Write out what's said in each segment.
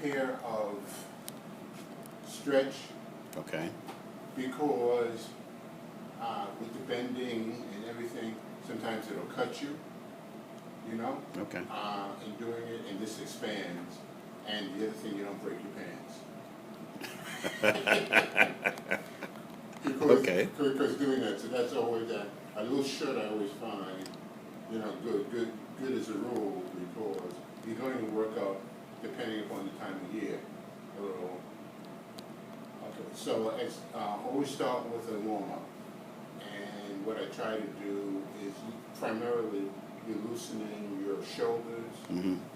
pair of stretch. Okay. Because with the bending and everything, sometimes it'll cut you, you know? Okay. In doing it, and this expands. And the other thing, you don't break your pants. Because doing that, so that's always a little shirt I always find, you know, good as a rule, because you're going to work out depending upon the time of year, a little. Okay, so it's always start with a warm-up, and what I try to do is primarily you're loosening your shoulders,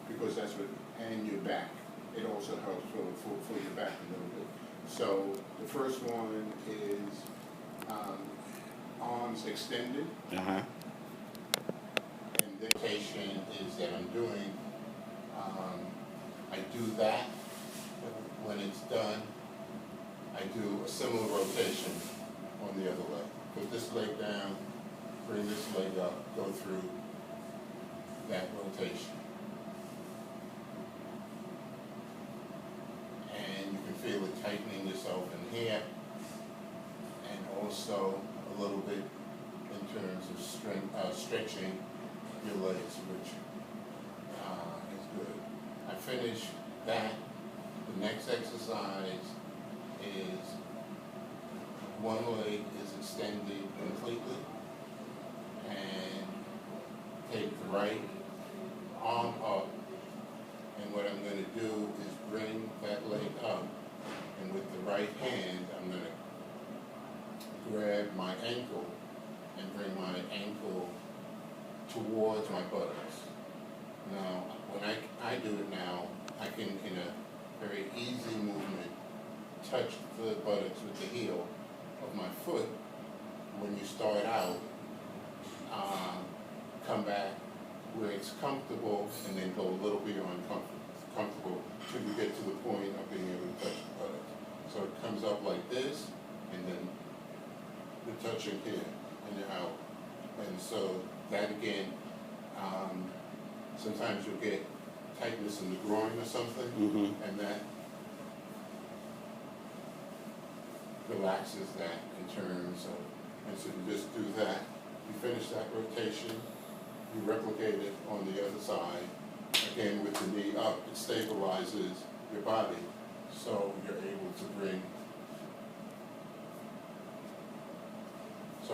because that's what, and your back. It also helps for your back a little bit. So the first one is arms extended, and the rotation is that I'm doing. I do that. When it's done, I do a similar rotation on the other leg. Put this leg down, bring this leg up, go through that rotation. And you can feel it tightening yourself in here, and also a little bit in terms of stretching your legs, which is good. I finish that. The next exercise is one leg is extended completely, and take the right arm up, and what I'm going to do is bring that leg up, and with the right hand I'm going to grab my ankle and bring my ankle towards my buttocks. Now when I do it now, I can, in a very easy movement, touch the buttocks with the heel of my foot. When you start out, come back where it's comfortable, and then go a little beyond comfortable till you get to the point of being able to touch the buttocks. So it comes up like this, and then you're touching here, and you're out. And so that again, sometimes you'll get tightness in the groin or something, and that relaxes that in terms of, and so you just do that, you finish that rotation, you replicate it on the other side, again with the knee up, it stabilizes your body, so you're able to bring, so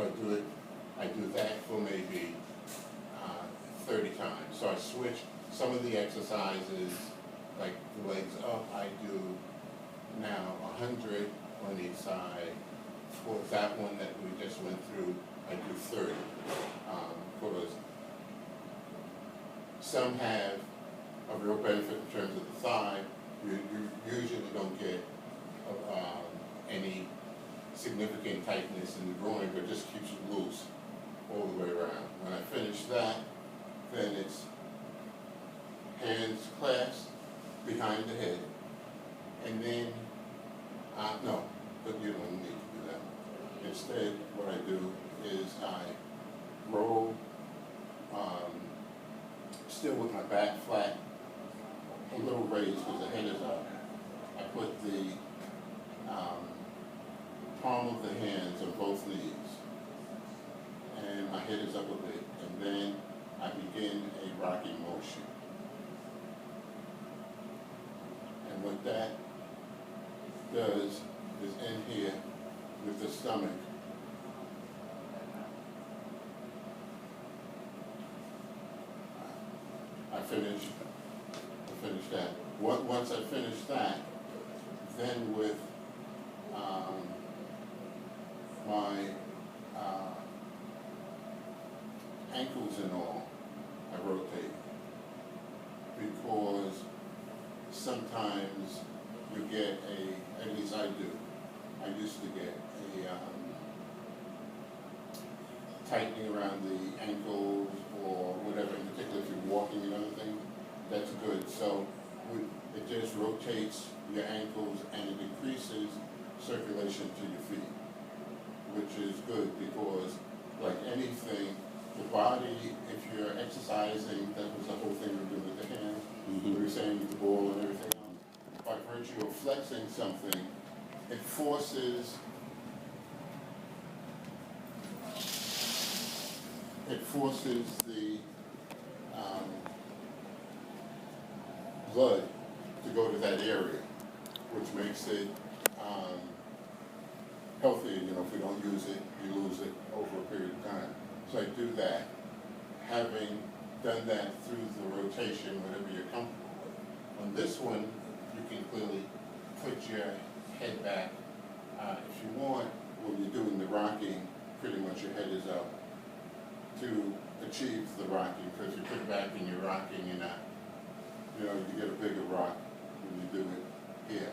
I do that for maybe 30 times. So I switch some of the exercises, like the legs up, I do now 100 on each side. For that one that we just went through, I do 30. Because some have a real benefit in terms of the thigh. You usually don't get any significant tightness in the groin, but it just keeps you loose all the way around. When I finish that, then it's hands clasped behind the head, and then, no, but you don't need to do that. Instead, what I do is I roll, still with my back flat, a little raised because the head is up. I put the palm of the hands on both knees, and my head is up a bit, and then I begin a rocking motion. And what that does is end here with the stomach. I finish that. Once I finish that, then with my ankles and all, I rotate, because sometimes you get at least I do, I used to get a tightening around the ankles or whatever, in particular if you're walking and other things, that's good. So it just rotates your ankles and it increases circulation to your feet, which is good because, like anything, the body, if you're exercising, that was the whole thing we do with the hands, we were saying with the ball and everything else, the flexing something, it forces the blood to go to that area, which makes it healthier. You know, if we don't use it, you lose it over a period of time. So I do that. Having done that through the rotation, whatever you're comfortable with. On this one, you can clearly put your head back. If you want, when you're doing the rocking, pretty much your head is up to achieve the rocking, because you put it back and you're rocking, you're not, you know, you get a bigger rock when you do it here.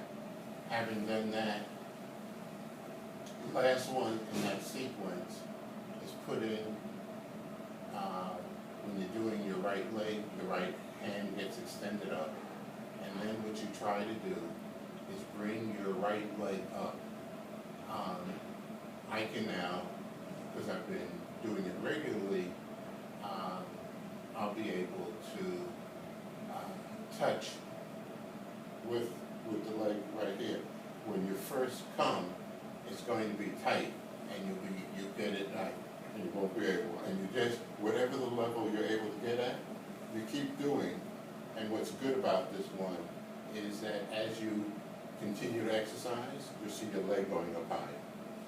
Having done that, the last one in that sequence is putting, when you're doing your right leg, your right hand gets extended up. And then what you try to do is bring your right leg up. I can now, because I've been doing it regularly, I'll be able to touch with the leg right here. When you first come, it's going to be tight, and you get it tight, and you won't be able. And you just, whatever the level you're able to get at, you keep doing. And what's good about this one is that as you continue to exercise, you'll see your leg going up high.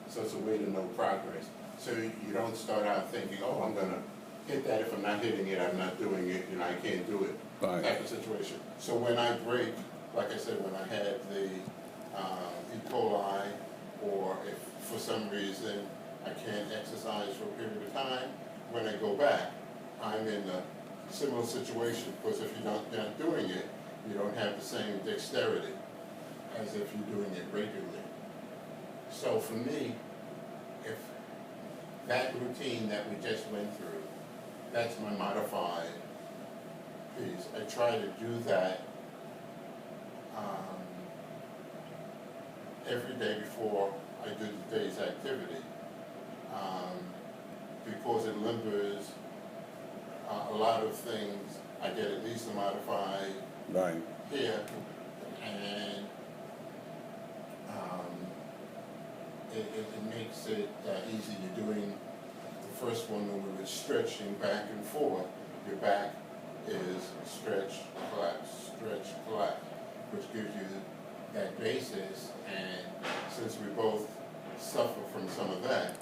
So it's a way to know progress. So you don't start out thinking, oh, I'm gonna hit that. If I'm not hitting it, I'm not doing it, you know, I can't do it, Right. type of situation. So when I break, like I said, when I had the E. coli, or if for some reason I can't exercise for a period of time, when I go back, I'm in a similar situation, because if you're not doing it, you don't have the same dexterity as if you're doing it regularly. So for me, if that routine that we just went through, that's my modified piece. I try to do that every day before I do the day's activity, because it limbers a lot of things. I get at least a modified Right. here, and it makes it easy. You're doing the first one when we were stretching back and forth. Your back is stretch, collapse, which gives you that basis. And since we both suffer from some of that,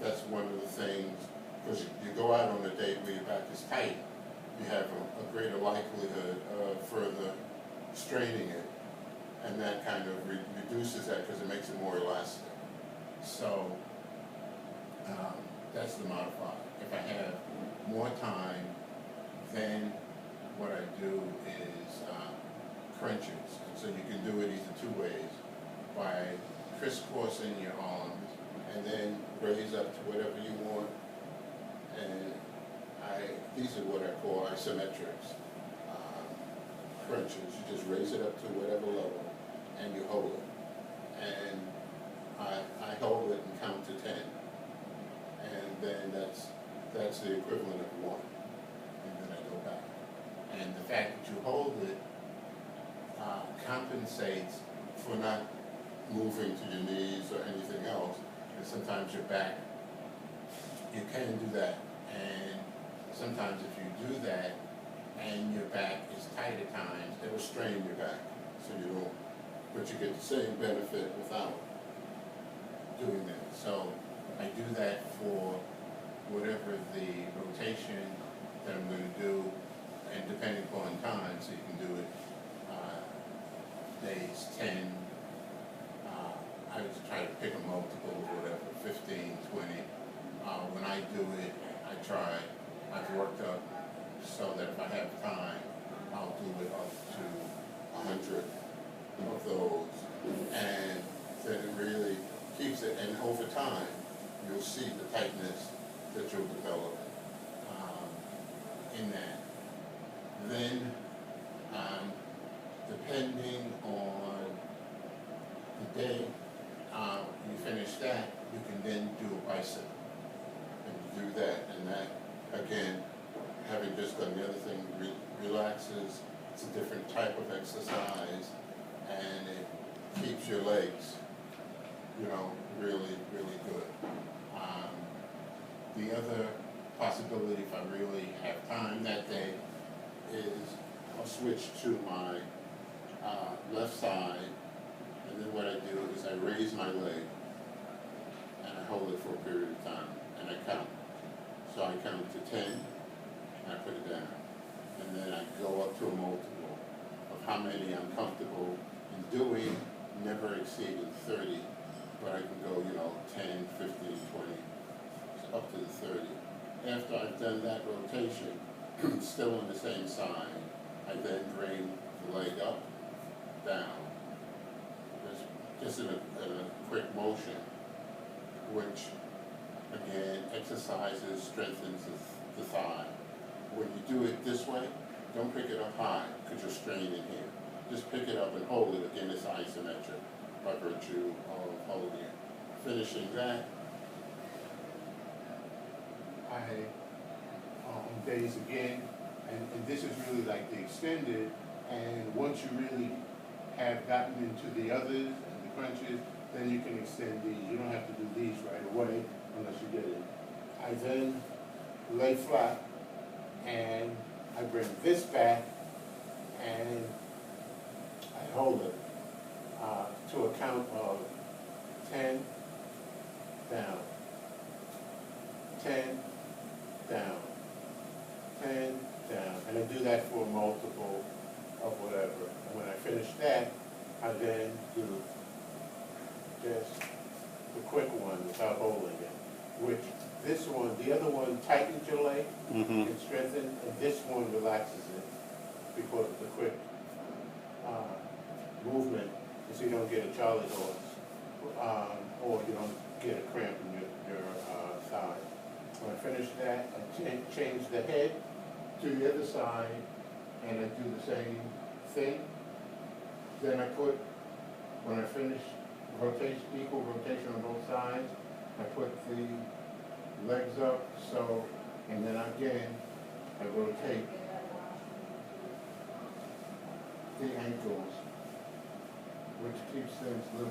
that's one of the things, because you go out on a day where your back is tight, you have a greater likelihood of further straining it, and that kind of reduces that because it makes it more elastic. So that's the modifier. If I have more time, then what I do is crunches. And so you can do it either two ways, by crisscrossing your arms and then raise up to whatever you want. And these are what I call isometrics crunches. You just raise it up to whatever level and you hold it. And I hold it and count to 10. And then that's the equivalent of 1. And then I go back. And the fact that you hold it compensates for not moving to your knees or anything else. And sometimes your back, you can do that. And sometimes if you do that and your back is tight at times, it will strain your back. So you don't, but you get the same benefit without doing that. So I do that for whatever the rotation that I'm going to do, and depending upon time, so you can do it days 10. I just try to pick a multiple or whatever, 15, 20. When I do it, I've worked up so that if I have time, I'll do it up to 100 of those. And then it really keeps it, and over time, you'll see the tightness that you'll develop in that. Then, depending on the day, you finish that, you can then do a bicep. And you do that, and that, again, having just done the other thing, relaxes. It's a different type of exercise, and it keeps your legs, you know, really, really good. The other possibility, if I really have time that day, is I'll switch to my left side, and then what I do is I raise my leg, and I hold it for a period of time, and I count. So I count to 10, and I put it down. And then I go up to a multiple of how many I'm comfortable in doing, never exceeding 30, but I can go, you know, 10, 15, 20, up to the 30. After I've done that rotation, still on the same side, I then bring the leg up, down, just in a quick motion, which again exercises, strengthens the thigh. When you do it this way, don't pick it up high because you're straining here. Just pick it up and hold it. Again, it's isometric by virtue of holding it. Finishing that, on days again, and this is really like the extended, and once you really have gotten into the others and the crunches, then you can extend these. You don't have to do these right away unless you get it. I then lay flat, and I bring this back, and I hold it to a count of 10, down, 10, down, 10, down, and I do that for a multiple of whatever. And when I finish that, I then do just the quick one without holding it, which this one, the other one tightens your leg and strengthens, and this one relaxes it because of the quick movement, so you don't get a Charlie horse, or you don't get a cramp in your thigh. When I finish that, I change the head to the other side, and I do the same thing. Then I put, when I finish rotation, equal rotation on both sides, I put the legs up, so, and then again, I rotate the ankles, which keeps things loose.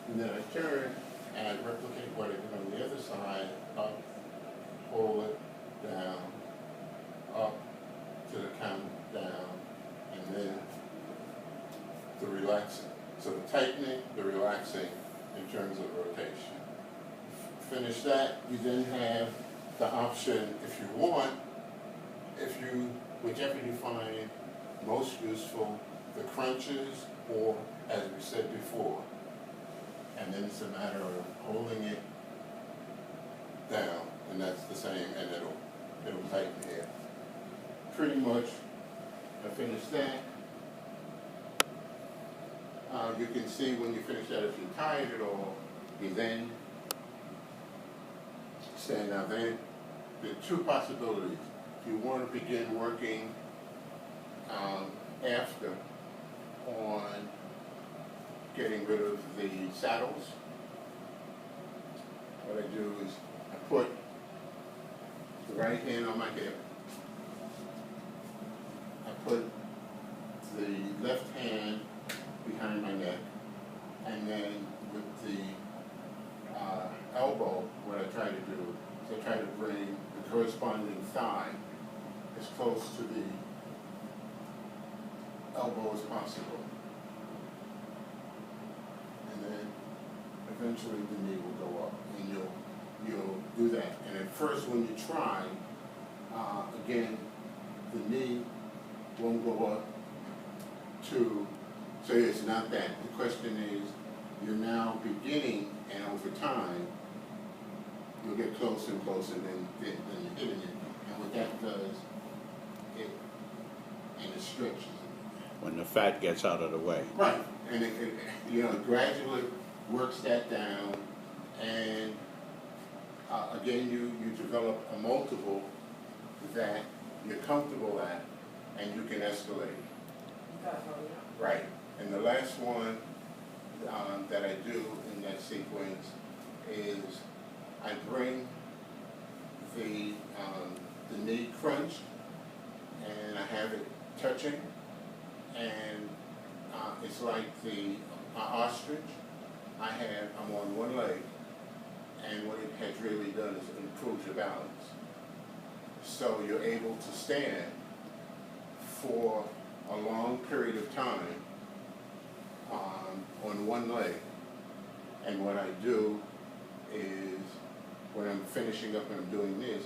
And then I turn, and I replicate what I did on the other side, up, hold it, down, up, to the count, down, and then the relaxing. So the tightening, the relaxing in terms of rotation. Finish that, you then have the option, if you want, whichever you find most useful, the crunches, or as we said before, and then it's a matter of holding it down, and that's the same, and it'll tighten here. Pretty much, I finished that. You can see when you finish that, if you're tired at all, you then stand out. Then there are two possibilities. If you want to begin working after on getting rid of the saddles, what I do is I put the right hand on my hip. I put the left hand behind my neck, and then with the elbow, what I try to do is I try to bring the corresponding thigh as close to the elbow as possible. And then eventually the knee will go up, and you'll do that. And at first when you try, again, the knee won't go up to, so it's not that. The question is, you're now beginning, and over time, you'll get closer and closer, and then you're hitting it. And what that does, it stretches it. When the fat gets out of the way. Right, and it gradually works that down, and again, you develop a multiple that you're comfortable at, and you can escalate. Right, and the last one that I do in that sequence is I bring the knee crunched, and I have it touching, and it's like the ostrich. I'm on one leg, and what it has really done is improve your balance. So you're able to stand for a long period of time on one leg. And what I do is, when I'm finishing up and I'm doing this,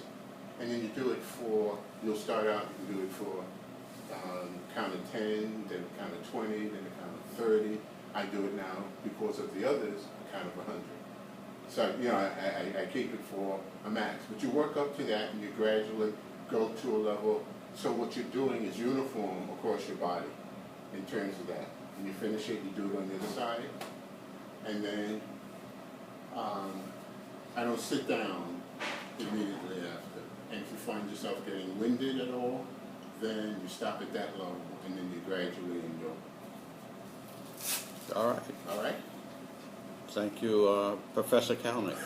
and then you do it for, you'll start out, you can do it for count of 10, then a count of 20, then a count of 30. I do it now because of the others, a count of 100. So, you know, I keep it for a max. But you work up to that and you gradually go to a level. So what you're doing is uniform across your body in terms of that. When you finish it, you do it on the other side. And then I don't sit down immediately after. And if you find yourself getting winded at all, then you stop at that level and then you gradually enjoy. All right. All right? Thank you, Professor Calnek.